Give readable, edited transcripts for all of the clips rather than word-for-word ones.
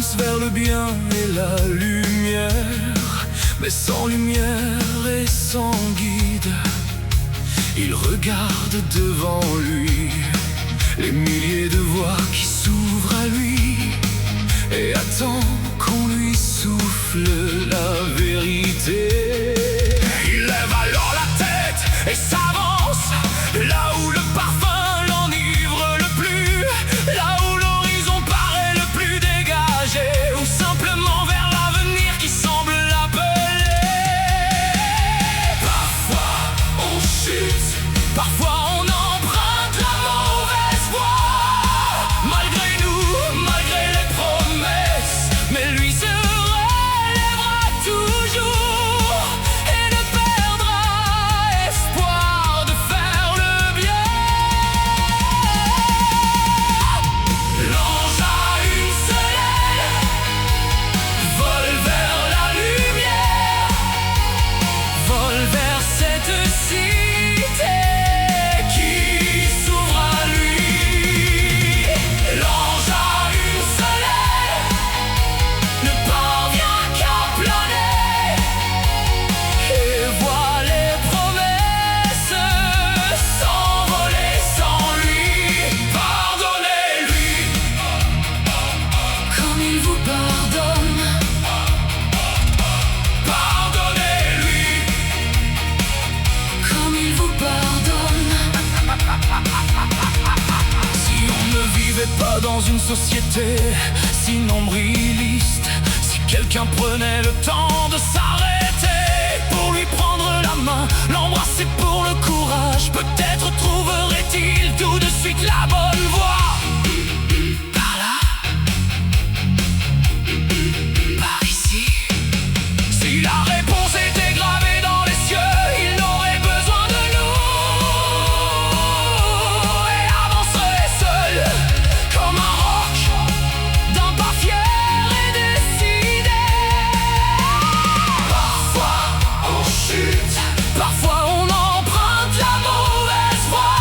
avance vers le bien et la lumière, mais sans lumière et sans guide. Il regarde devant lui les milliers de voies qui s'ouvrent à lui et attend qu'on lui souffle la vérité. Il lève alors la tête et s'avance là où le parfum l'enivre le plus, là où l'horizon paraît le plus dégagé, ou simplement vers l'avenir qui semble l'appeler. Parfois on chute, parfois on emprunte la mauvaise voie, malgré nous, malgré les promesses, mais lui se relèvera toujours et ne perdra espoir de faire le bien. L'ange a une seule aile, vole vers la lumière, vole vers cette cité qui s'ouvre à lui. L'ange a une seule aile, ne parvient qu'à planer et voit les promesses s'envoler sans lui. Pardonnez-lui comme il vous pardonne. Pardonnez-lui comme il vous pardonne. Si on ne vivait pas dans une société si nombriliste, si quelqu'un prenait le temps de s'arrêter pour lui prendre la main, l'embrasser pour le courage, peut-être trouverait-il tout de suite la bonne voie. Par là, par ici. Si la réponse était gravée dans les cieux, il n'aurait besoin de nous et avancerait seul comme un roc, d'un pas fier et décidé. Parfois on chute, parfois on emprunte la mauvaise voie,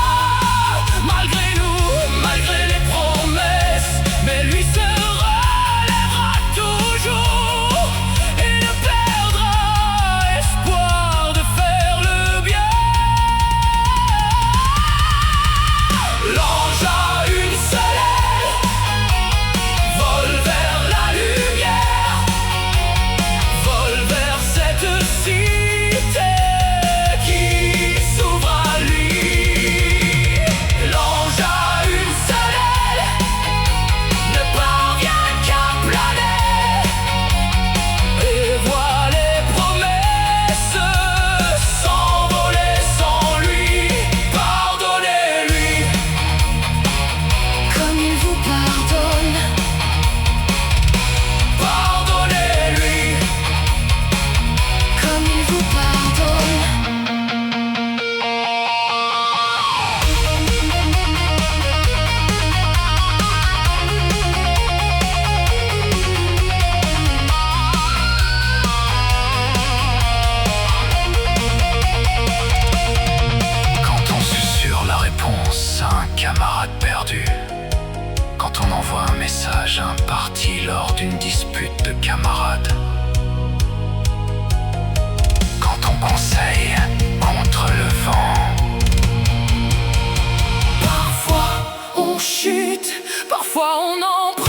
malgré nous, malgré les promesses, mais lui se relèvera toujours et ne perdra espoir de faire le bien. L'ange a une seule aile, vole vers la lumière, vole vers cette cité qui s'ouvre à lui. L'ange a une seule aile, ne parvient qu'à planer et voit les promesses s'envoler sans lui. Pardonnez-lui comme il vous pardonne. Pardonnez-lui comme il vous pardonne. Quand on susurre la réponse à un camarade perdu, quand on envoie un message à un parti lors d'une dispute de camarades, quand on conseille contre le vent. Parfois on chute, parfois on emprunte